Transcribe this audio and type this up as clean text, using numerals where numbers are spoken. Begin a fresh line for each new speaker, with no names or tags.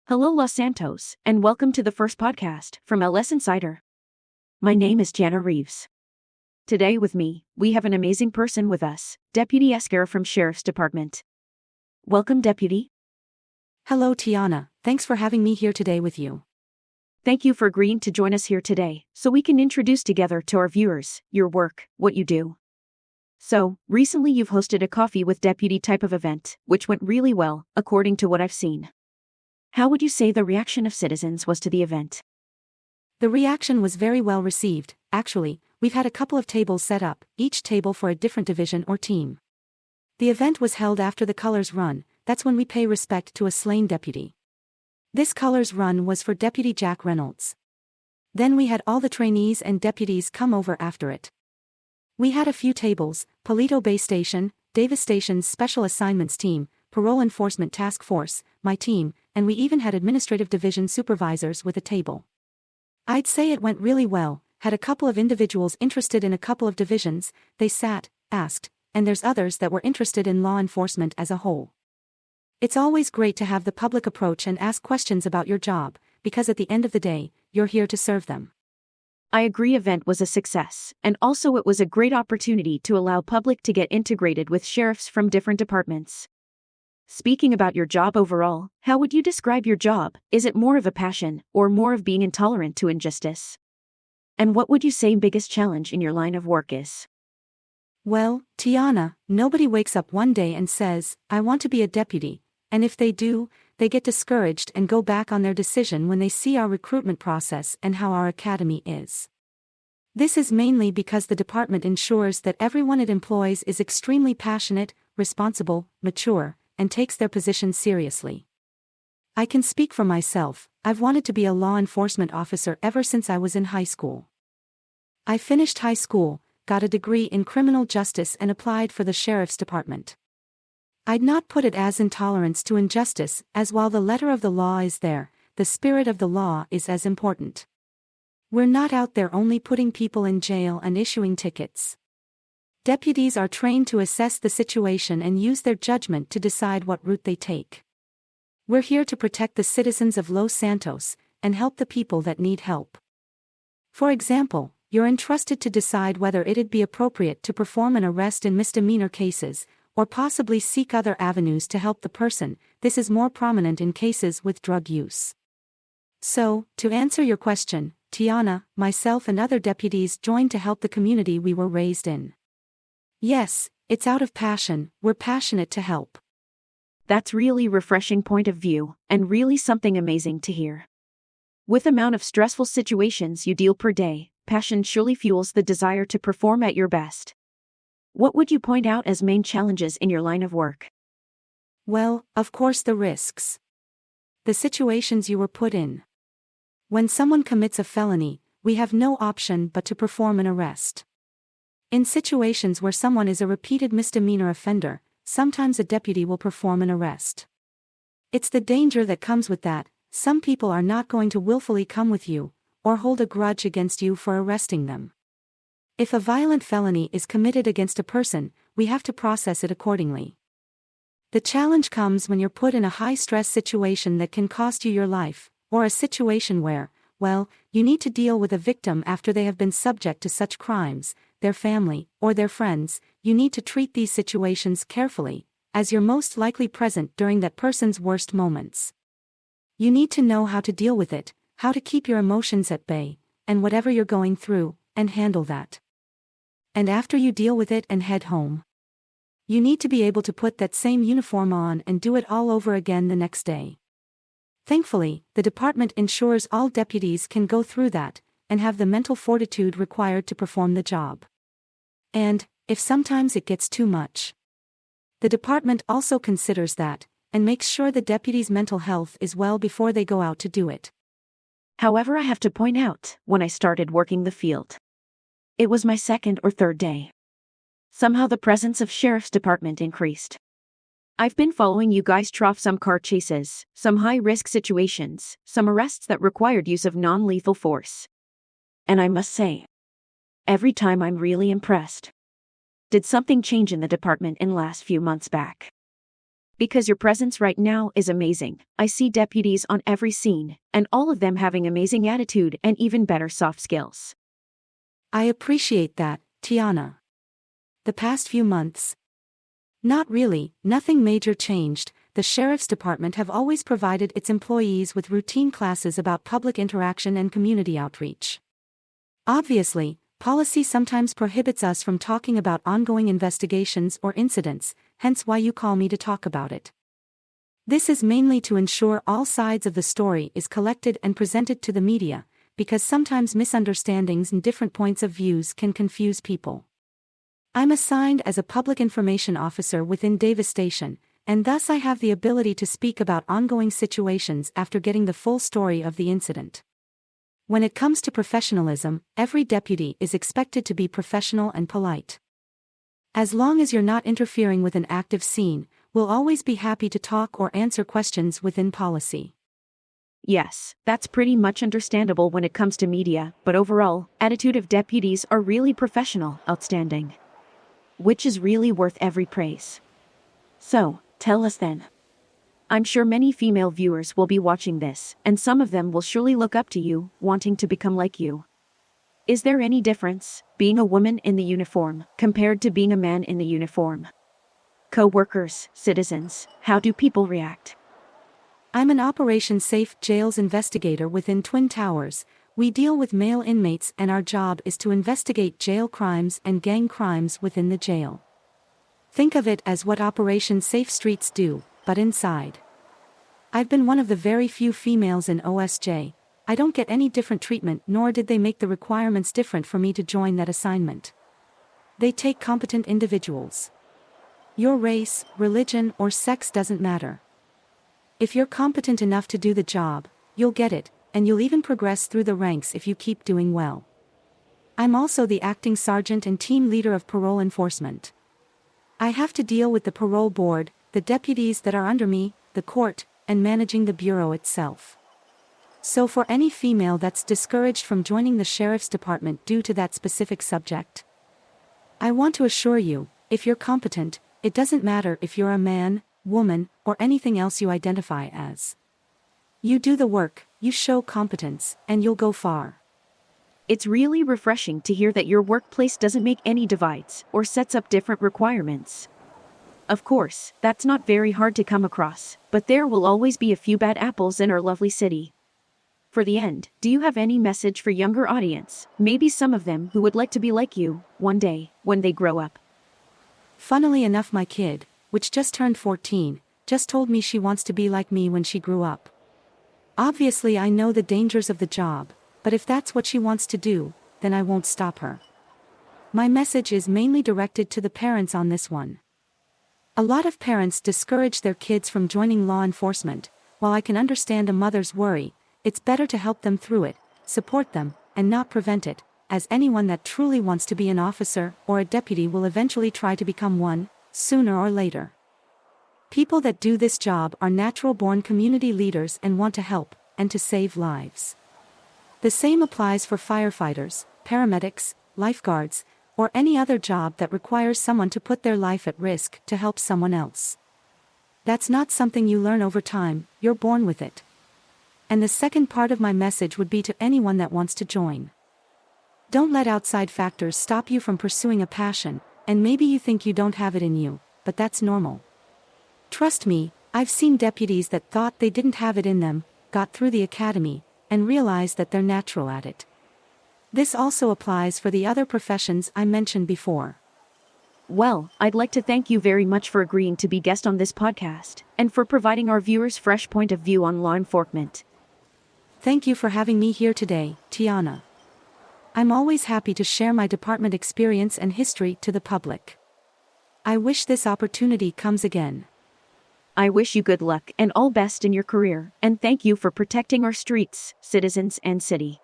Hello, Los Santos, and welcome to the first podcast from lsinider. My name is Jana Reeves. Today with me, we have an amazing person with us, Deputy Escarra from Sheriff's Department. Welcome, Deputy.
Hello, Tiana. Thanks for having me here today with you.
Thank you for agreeing to join us here today, so we can introduce together to our viewers your work, what you do. So, recently you've hosted a coffee with deputy type of event, which went really well, according to what I've seen. How would you say the reaction of citizens was to the event?
The reaction was very well received. Actually, we've had a couple of tables set up, each table for a different division or team. The event was held after the Colors Run. That's when we pay respect to a slain deputy. This Colors Run was for Deputy Jack Reynolds. Then we had all the trainees and deputies come over after it. We had a few tables: Palito Bay Station, Davis Station's Special Assignments Team, Parole Enforcement Task Force, my team, and we even had administrative division supervisors with a table. I'd say it went really well. Had a couple of individuals interested in a couple of divisions, they sat, asked, and there's others that were interested in law enforcement as a whole. It's always great to have the public approach and ask questions about your job, because at the end of the day, you're here to serve them.
I agree, event was a success, and also it was a great opportunity to allow public to get integrated with sheriffs from different departments. Speaking about your job overall, how would you describe your job? Is it more of a passion, or more of being intolerant to injustice? And what would you say biggest challenge in your line of work is?
Well, Tiana, nobody wakes up one day and says, I want to be a deputy, and if they do, they get discouraged and go back on their decision when they see our recruitment process and how our academy is. This is mainly because the department ensures that everyone it employs is extremely passionate, responsible, mature, and takes their position seriously. I can speak for myself. I've wanted to be a law enforcement officer ever since I was in high school. I finished high school, got a degree in criminal justice and applied for the sheriff's department. I'd not put it as intolerance to injustice, as while the letter of the law is there, the spirit of the law is as important. We're not out there only putting people in jail and issuing tickets. Deputies are trained to assess the situation and use their judgment to decide what route they take. We're here to protect the citizens of Los Santos and help the people that need help. For example, you're entrusted to decide whether it'd be appropriate to perform an arrest in misdemeanor cases, or possibly seek other avenues to help the person. This is more prominent in cases with drug use. So, to answer your question, Tiana, myself and other deputies joined to help the community we were raised in. Yes, it's out of passion. We're passionate to help.
That's really refreshing point of view, and really something amazing to hear. With amount of stressful situations you deal per day, passion surely fuels the desire to perform at your best. What would you point out as main challenges in your line of work?
Well, of course, the risks. The situations you were put in. When someone commits a felony, we have no option but to perform an arrest. In situations where someone is a repeated misdemeanor offender, sometimes a deputy will perform an arrest. It's the danger that comes with that. Some people are not going to willfully come with you, or hold a grudge against you for arresting them. If a violent felony is committed against a person, we have to process it accordingly. The challenge comes when you're put in a high-stress situation that can cost you your life, or a situation where, well, you need to deal with a victim after they have been subject to such crimes, their family, or their friends. You need to treat these situations carefully, as you're most likely present during that person's worst moments. You need to know how to deal with it, how to keep your emotions at bay, and whatever you're going through, and handle that. And after you deal with it and head home, you need to be able to put that same uniform on and do it all over again the next day. Thankfully, the department ensures all deputies can go through that, and have the mental fortitude required to perform the job. And, if sometimes it gets too much, the department also considers that, and makes sure the deputy's mental health is well before they go out to do it.
However, I have to point out, when I started working the field, it was my second or third day. Somehow the presence of Sheriff's Department increased. I've been following you guys through some car chases, some high-risk situations, some arrests that required use of non-lethal force. And I must say, every time I'm really impressed. Did something change in the department in last few months back? Because your presence right now is amazing. I see deputies on every scene, and all of them having amazing attitude and even better soft skills.
I appreciate that, Tiana. The past few months? Not really, nothing major changed. The Sheriff's Department have always provided its employees with routine classes about public interaction and community outreach. Obviously, policy sometimes prohibits us from talking about ongoing investigations or incidents, hence why you call me to talk about it. This is mainly to ensure all sides of the story is collected and presented to the media, because sometimes misunderstandings and different points of views can confuse people. I'm assigned as a public information officer within Davis Station, and thus I have the ability to speak about ongoing situations after getting the full story of the incident. When it comes to professionalism, every deputy is expected to be professional and polite. As long as you're not interfering with an active scene, we'll always be happy to talk or answer questions within policy.
Yes, that's pretty much understandable when it comes to media, but overall, attitude of deputies are really professional, outstanding. Which is really worth every praise. So, tell us then. I'm sure many female viewers will be watching this, and some of them will surely look up to you, wanting to become like you. Is there any difference, being a woman in the uniform, compared to being a man in the uniform? Co-workers, citizens, how do people react?
I'm an Operation Safe Jails investigator within Twin Towers. We deal with male inmates and our job is to investigate jail crimes and gang crimes within the jail. Think of it as what Operation Safe Streets do, but inside. I've been one of the very few females in OSJ. I don't get any different treatment, nor did they make the requirements different for me to join that assignment. They take competent individuals. Your race, religion, or sex doesn't matter. If you're competent enough to do the job, you'll get it, and you'll even progress through the ranks if you keep doing well. I'm also the acting sergeant and team leader of parole enforcement. I have to deal with the parole board, the deputies that are under me, the court, and managing the bureau itself. So for any female that's discouraged from joining the Sheriff's Department due to that specific subject, I want to assure you, if you're competent, it doesn't matter if you're a man, woman, or anything else you identify as. You do the work, you show competence, and you'll go far.
It's really refreshing to hear that your workplace doesn't make any divides or sets up different requirements. Of course, that's not very hard to come across, but there will always be a few bad apples in our lovely city. For the end, do you have any message for younger audience, maybe some of them who would like to be like you, one day, when they grow up?
Funnily enough, my kid, which just turned 14, just told me she wants to be like me when she grew up. Obviously I know the dangers of the job, but if that's what she wants to do, then I won't stop her. My message is mainly directed to the parents on this one. A lot of parents discourage their kids from joining law enforcement. While I can understand a mother's worry, it's better to help them through it, support them, and not prevent it, as anyone that truly wants to be an officer or a deputy will eventually try to become one, sooner or later. People that do this job are natural-born community leaders and want to help, and to save lives. The same applies for firefighters, paramedics, lifeguards, or any other job that requires someone to put their life at risk to help someone else. That's not something you learn over time, you're born with it. And the second part of my message would be to anyone that wants to join. Don't let outside factors stop you from pursuing a passion, and maybe you think you don't have it in you, but that's normal. Trust me, I've seen deputies that thought they didn't have it in them, got through the academy, and realized that they're natural at it. This also applies for the other professions I mentioned before.
Well, I'd like to thank you very much for agreeing to be guest on this podcast, and for providing our viewers fresh point of view on law enforcement.
Thank you for having me here today, Tiana. I'm always happy to share my department experience and history to the public. I wish this opportunity comes again.
I wish you good luck and all best in your career, and thank you for protecting our streets, citizens, and city.